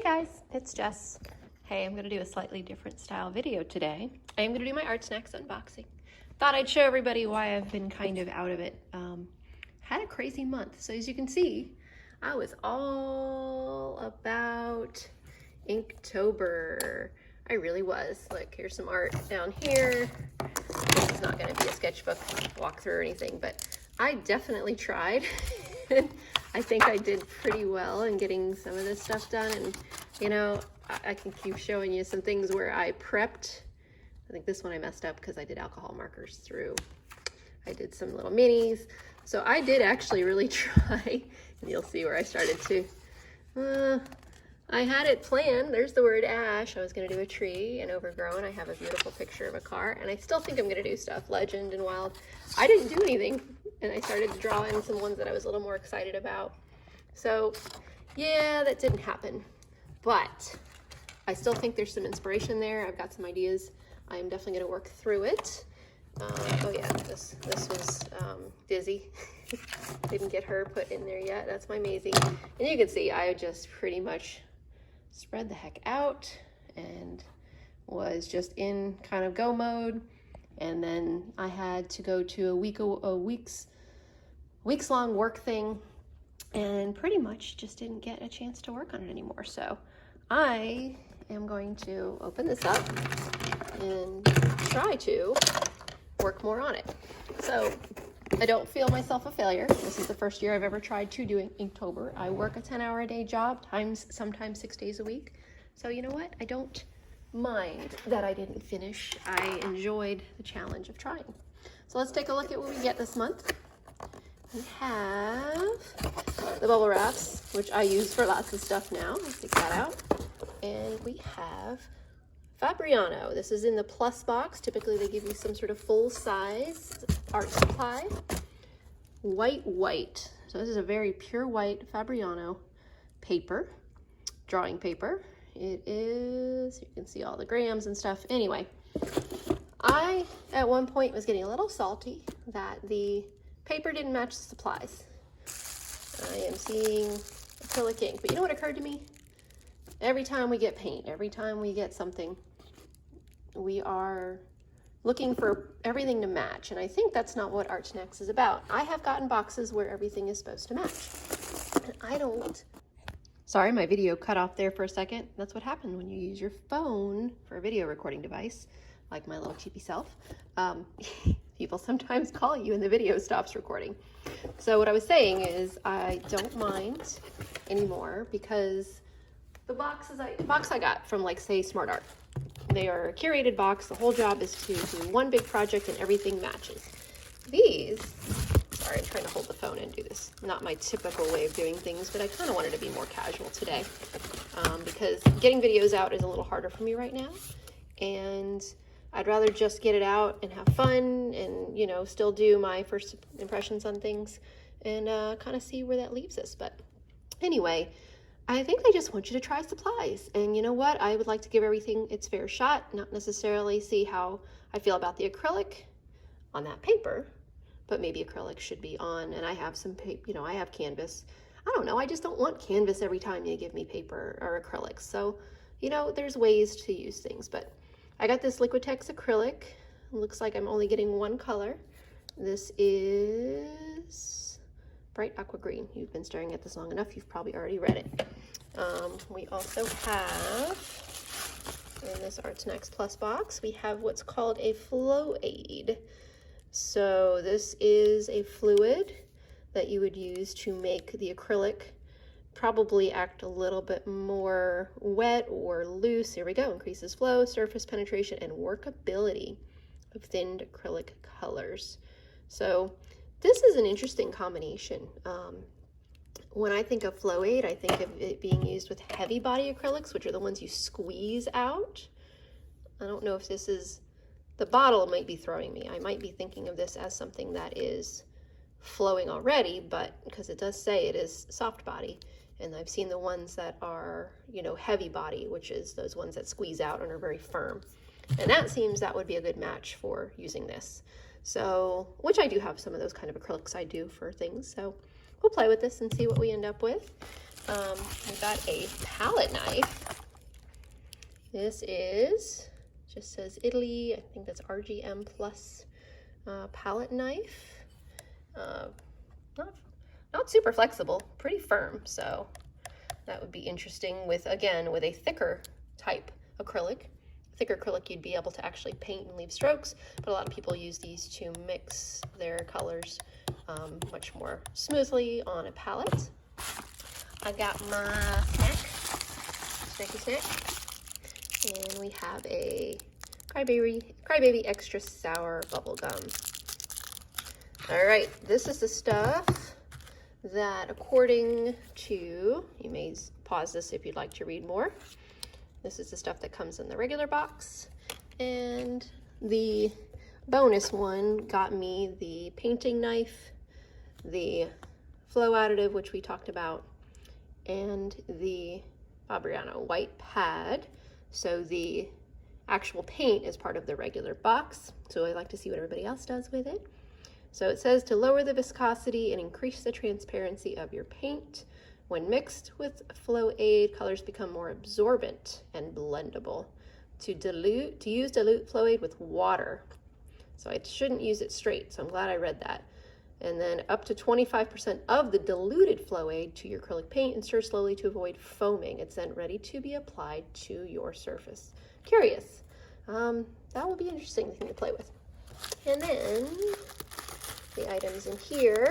guys, it's Jess. Hey, I'm going to do a slightly different style video today. I am going to do my Art Snacks unboxing. Thought I'd show everybody why I've been kind of out of it. Had a crazy month. So as you can see, I was all about Inktober. I really was. Look, here's some art down here. This is not going to be a sketchbook walkthrough or anything, but I definitely tried. I think I did pretty well in getting some of this stuff done, and you know, I can keep showing you some things where I prepped. I think this one I messed up because I did alcohol markers through. I did some little minis, so I did actually really try, and you'll see where I started to. I had it planned. There's the word ash. I was going to do a tree and overgrown. I have a beautiful picture of a car, and I still think I'm going to do stuff, legend and wild. I didn't do anything, and I started to draw in some ones that I was a little more excited about. So yeah, that didn't happen, but I still think there's some inspiration there. I've got some ideas. I am definitely going to work through it. Oh yeah, this was Dizzy. Didn't get her put in there yet. That's my Maisie. And you can see I just pretty much spread the heck out and was just in kind of go mode. And then I had to go to a weeks long work thing, and pretty much just didn't get a chance to work on it anymore. So I am going to open this up and try to work more on it. So I don't feel myself a failure. This is the first year I've ever tried to do Inktober. I work a 10-hour-a-day job, sometimes 6 days a week. So you know what? I don't mind that I didn't finish. I enjoyed the challenge of trying. So let's take a look at what we get this month. We have the bubble wraps, which I use for lots of stuff now. Let's take that out. And we have Fabriano. This is in the plus box. Typically they give you some sort of full size art supply. White. So this is a very pure white Fabriano paper, drawing paper. It is, you can see all the grams and stuff. Anyway, I at one point was getting a little salty that the paper didn't match the supplies. I am seeing acrylic ink, but you know what occurred to me? Every time we get paint, every time we get something, we are looking for everything to match, and I think that's not what Art Snacks is about. I have gotten boxes where everything is supposed to match, and I don't. Sorry, my video cut off there for a second. That's what happened when you use your phone for a video recording device, like my little cheapy self. People sometimes call you and the video stops recording. So what I was saying is I don't mind anymore because the box I got from, like, say, Smart Art. They are a curated box. The whole job is to do one big project and everything matches. These, sorry, I'm trying to hold the phone and do this. Not my typical way of doing things, but I kind of wanted to be more casual today because getting videos out is a little harder for me right now. And I'd rather just get it out and have fun and, you know, still do my first impressions on things and kind of see where that leaves us. But anyway, I think they just want you to try supplies. And you know what? I would like to give everything its fair shot, not necessarily see how I feel about the acrylic on that paper, but maybe acrylic should be on. And I have some paper, you know, I have canvas. I don't know. I just don't want canvas every time you give me paper or acrylics. So, you know, there's ways to use things, but I got this Liquitex acrylic. It looks like I'm only getting one color. This is bright aqua green. You've been staring at this long enough, you've probably already read it. We also have, in this Art Snacks Plus box, we have what's called a flow aid. So this is a fluid that you would use to make the acrylic probably act a little bit more wet or loose. Here we go. Increases flow, surface penetration, and workability of thinned acrylic colors. So this is an interesting combination. When I think of flow aid, I think of it being used with heavy body acrylics, which are the ones you squeeze out. I don't know if this is, the bottle might be throwing me. I might be thinking of this as something that is flowing already, but because it does say it is soft body. And I've seen the ones that are, you know, heavy body, which is those ones that squeeze out and are very firm. And that seems that would be a good match for using this. So, which I do have some of those kind of acrylics I do for things. So we'll play with this and see what we end up with. We got a palette knife. This just says Italy. I think that's RGM plus palette knife. Not super flexible, pretty firm. So that would be interesting with, again, with a thicker type acrylic. Thicker acrylic, you'd be able to actually paint and leave strokes, but a lot of people use these to mix their colors much more smoothly on a palette. I got my snacky snack, and we have a Crybaby Extra Sour Bubble Gum. All right, this is the stuff that, according to, you may pause this if you'd like to read more. This is the stuff that comes in the regular box, and the bonus one got me the painting knife, the flow additive, which we talked about, and the Fabriano white pad. So the actual paint is part of the regular box, so I like to see what everybody else does with it. So it says to lower the viscosity and increase the transparency of your paint. When mixed with flow aid, colors become more absorbent and blendable. To use dilute flow aid with water. So I shouldn't use it straight, so I'm glad I read that. And then up to 25% of the diluted flow aid to your acrylic paint, and stir slowly to avoid foaming. It's then ready to be applied to your surface. Curious. That will be an interesting thing to play with. And then the items in here,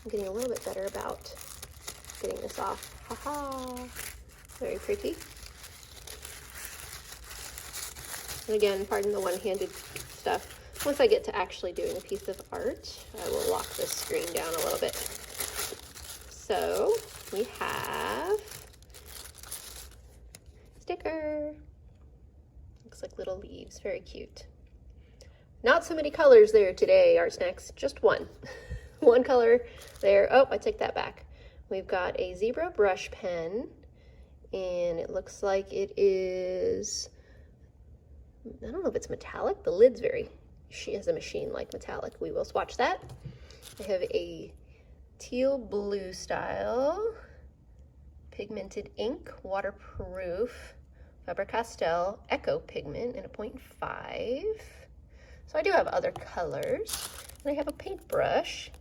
I'm getting a little bit better about getting this off. Haha, very pretty. And again, pardon the one-handed stuff. Once I get to actually doing a piece of art, I will lock this screen down a little bit. So we have sticker. Looks like little leaves, very cute. Not so many colors there today, Art Snacks, just one. One color there. Oh, I take that back. We've got a zebra brush pen, and it looks like it is, I don't know if it's metallic. The lid's she has a machine-like metallic. We will swatch that. I have a teal blue style, pigmented ink, waterproof, Faber-Castell Echo pigment, and a 0.5. So I do have other colors. And I have a paintbrush.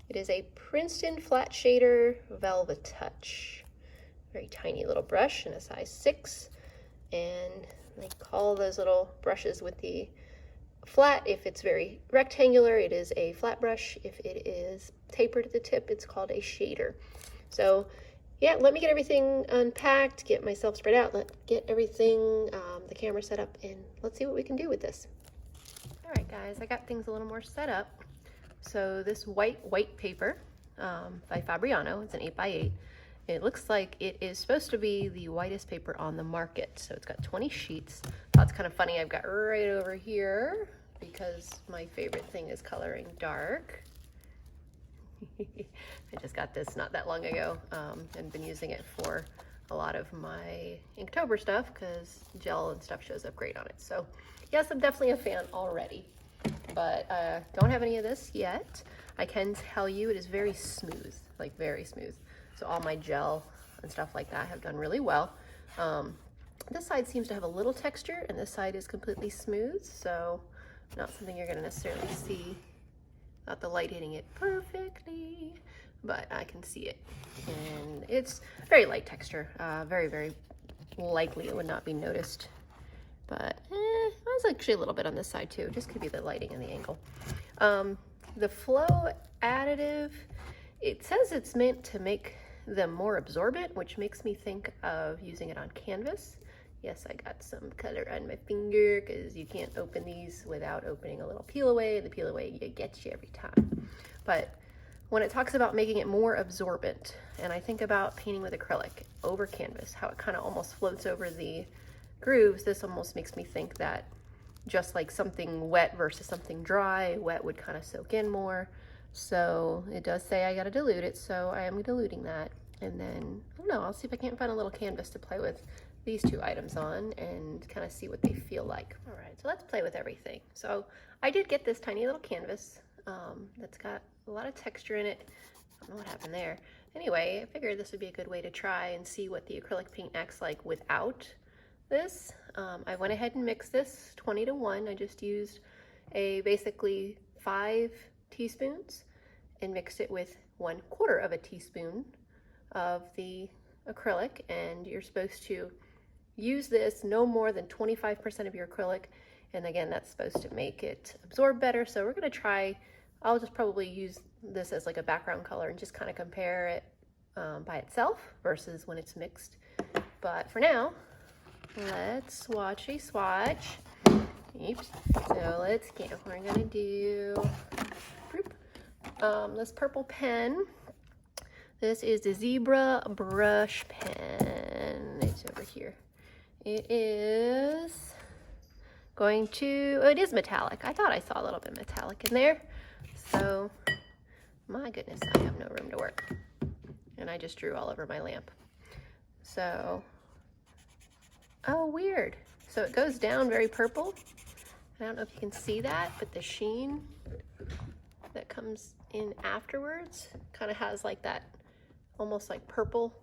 It is a Princeton Flat Shader Velvet Touch. Very tiny little brush in a size 6. And they call those little brushes with the flat, if it's very rectangular, it is a flat brush. If it is tapered at the tip, it's called a shader. So yeah, let me get everything unpacked, get myself spread out, get everything, the camera set up, and let's see what we can do with this. All right, guys, I got things a little more set up. So this white paper by Fabriano, it's an 8x8. It looks like it is supposed to be the whitest paper on the market. So it's got 20 sheets. That's kind of funny. I've got right over here because my favorite thing is coloring dark. I just got this not that long ago and been using it for a lot of my Inktober stuff because gel and stuff shows up great on it. So yes, I'm definitely a fan already, but don't have any of this yet. I can tell you it is very smooth, like very smooth. So all my gel and stuff like that have done really well. This side seems to have a little texture and this side is completely smooth. So not something you're gonna necessarily see, not the light hitting it perfectly, but I can see it. And it's very light texture, very likely it would not be noticed. But there's actually a little bit on this side too, just could be the lighting and the angle. The flow additive, it says it's meant to make them more absorbent, which makes me think of using it on canvas. Yes, I got some color on my finger because you can't open these without opening a little peel away. The peel away gets you every time. But when it talks about making it more absorbent, and I think about painting with acrylic over canvas, how it kind of almost floats over the grooves, this almost makes me think that just like something wet versus something dry, wet would kind of soak in more. So it does say I got to dilute it, so I am diluting that. And then, I don't know, I'll see if I can't find a little canvas to play with these two items on and kind of see what they feel like. All right, so let's play with everything. So I did get this tiny little canvas that's got a lot of texture in it. I don't know what happened there. Anyway, I figured this would be a good way to try and see what the acrylic paint acts like without this. I went ahead and mixed this 20 to 1. I just used basically 5 teaspoons and mixed it with 1/4 of a teaspoon of the acrylic, and you're supposed to use this no more than 25% of your acrylic, and again, that's supposed to make it absorb better. So we're going to try, I'll just probably use this as like a background color and just kind of compare it by itself versus when it's mixed. But for now, let's watch a swatch. Oops. So let's get, we're gonna do this purple pen. This is the Zebra brush pen. It's over here. It is going to, oh, it is metallic. I thought I saw a little bit metallic in there. So, my goodness, I have no room to work. And I just drew all over my lamp. So, oh, weird. So it goes down very purple. I don't know if you can see that, but the sheen that comes in afterwards kind of has like that almost like purple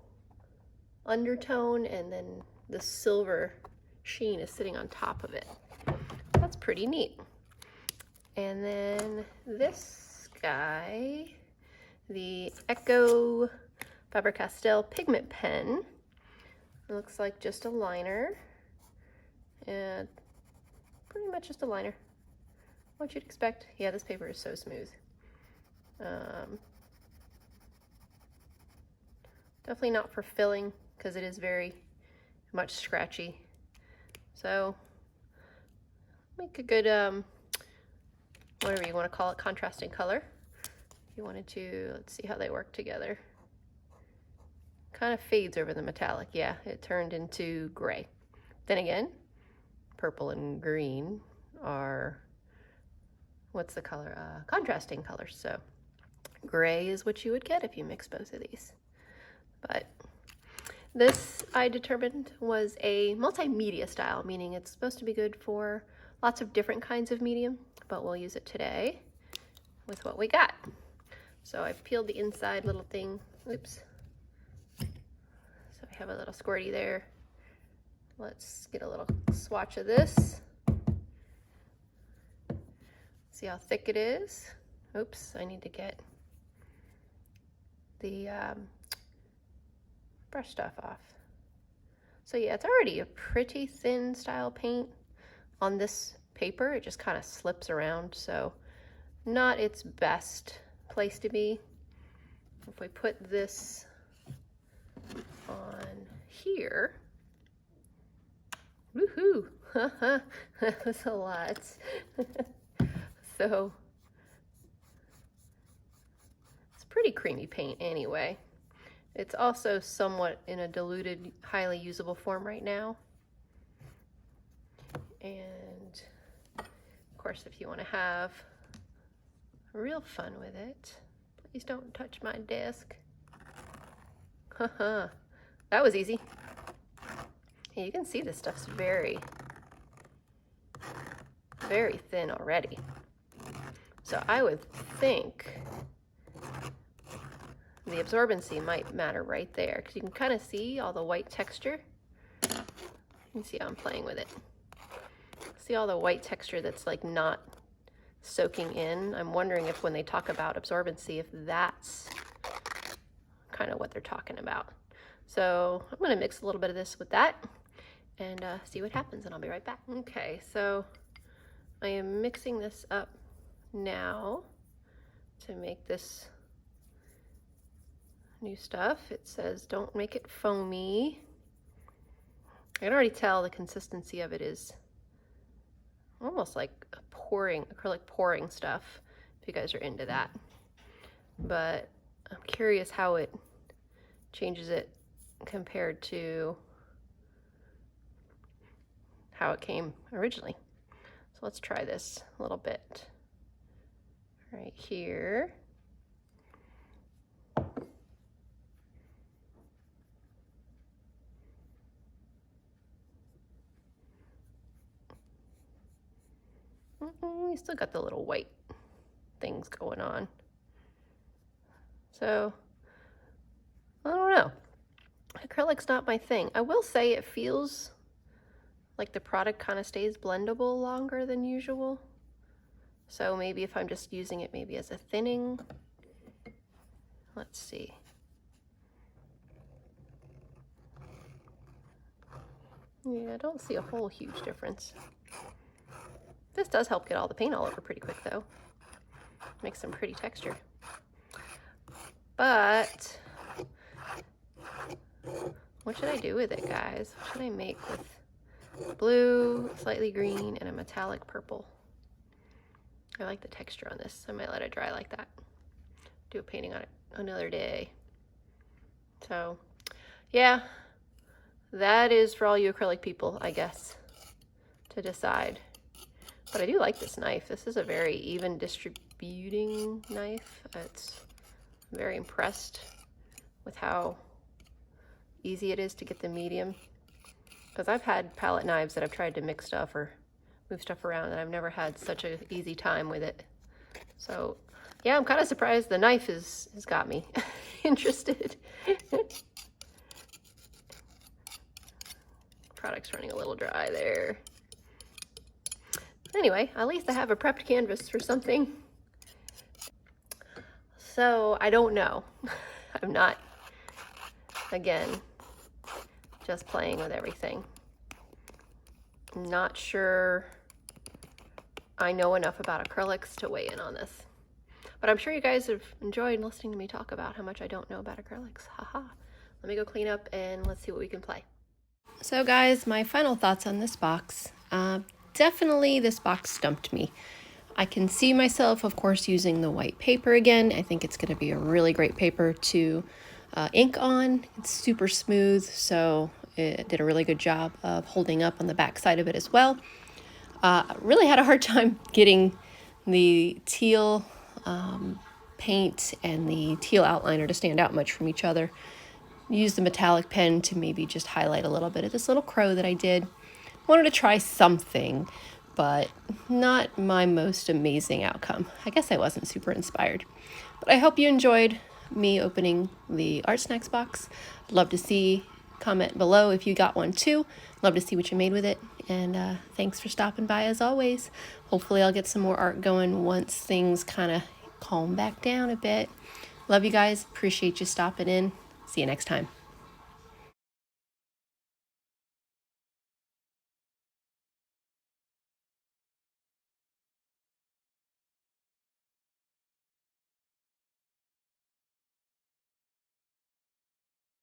undertone, and then the silver sheen is sitting on top of it. That's pretty neat. And then this guy, the Echo Faber-Castell pigment pen. It looks like just a liner, and pretty much just a liner. What you'd expect. Yeah, this paper is so smooth. Definitely not for filling because it is very much scratchy. So make a good, whatever you want to call it, contrasting color. If you wanted to, let's see how they work together. Kind of fades over the metallic. Yeah, it turned into gray. Then again, purple and green are, what's the color? Contrasting colors. So gray is what you would get if you mix both of these. But this, I determined, was a multimedia style, meaning it's supposed to be good for lots of different kinds of medium, but we'll use it today with what we got. So I've peeled the inside little thing. Oops. So I have a little squirty there. Let's get a little swatch of this. See how thick it is. Oops, I need to get the brush stuff off. So yeah, it's already a pretty thin style paint on this paper. It just kind of slips around, so not its best place to be. If we put this on here, woohoo, that was a lot. So it's pretty creamy paint anyway. It's also somewhat in a diluted, highly usable form right now. And of course, if you want to have real fun with it, please don't touch my desk. Haha, that was easy. Yeah, you can see this stuff's very, very thin already. So I would think the absorbency might matter right there, because you can kind of see all the white texture. You can see how I'm playing with it. See all the white texture that's like not soaking in. I'm wondering if when they talk about absorbency, if that's kind of what they're talking about. So I'm going to mix a little bit of this with that and see what happens, and I'll be right back. Okay, so I am mixing this up now to make this new stuff. It says don't make it foamy. I can already tell the consistency of it is almost like a pouring, acrylic pouring stuff, if you guys are into that. But I'm curious how it changes it compared to how it came originally. So let's try this a little bit right here. We still got the little white things going on. So I don't know. Acrylic's not my thing. I will say it feels like the product kind of stays blendable longer than usual. So maybe if I'm just using it maybe as a thinning. Let's see. Yeah, I don't see a whole huge difference. This does help get all the paint all over pretty quick though. Makes some pretty texture. But what should I do with it, guys? What should I make with blue, slightly green, and a metallic purple? I like the texture on this. I might let it dry like that. Do a painting on it another day. So yeah, that is for all you acrylic people, I guess, to decide. But I do like this knife. This is a very even distributing knife. I'm very impressed with how easy it is to get the medium. Because I've had palette knives that I've tried to mix stuff or move stuff around, and I've never had such an easy time with it. So yeah, I'm kind of surprised the knife has got me interested. Product's running a little dry there. Anyway, at least I have a prepped canvas for something. So I don't know. I'm not, again, just playing with everything. I'm not sure I know enough about acrylics to weigh in on this. But I'm sure you guys have enjoyed listening to me talk about how much I don't know about acrylics. Haha. Let me go clean up and let's see what we can play. So guys, my final thoughts on this box. Definitely this box stumped me. I can see myself, of course, using the white paper again. I think it's going to be a really great paper to ink on. It's super smooth, so it did a really good job of holding up on the back side of it as well. Really had a hard time getting the teal paint and the teal outliner to stand out much from each other. Use the metallic pen to maybe just highlight a little bit of this little crow that I did. Wanted to try something, but not my most amazing outcome. I guess I wasn't super inspired. But I hope you enjoyed me opening the Art Snacks box. I'd love to see, comment below if you got one too. Love to see what you made with it. And thanks for stopping by as always. Hopefully I'll get some more art going once things kind of calm back down a bit. Love you guys. Appreciate you stopping in. See you next time.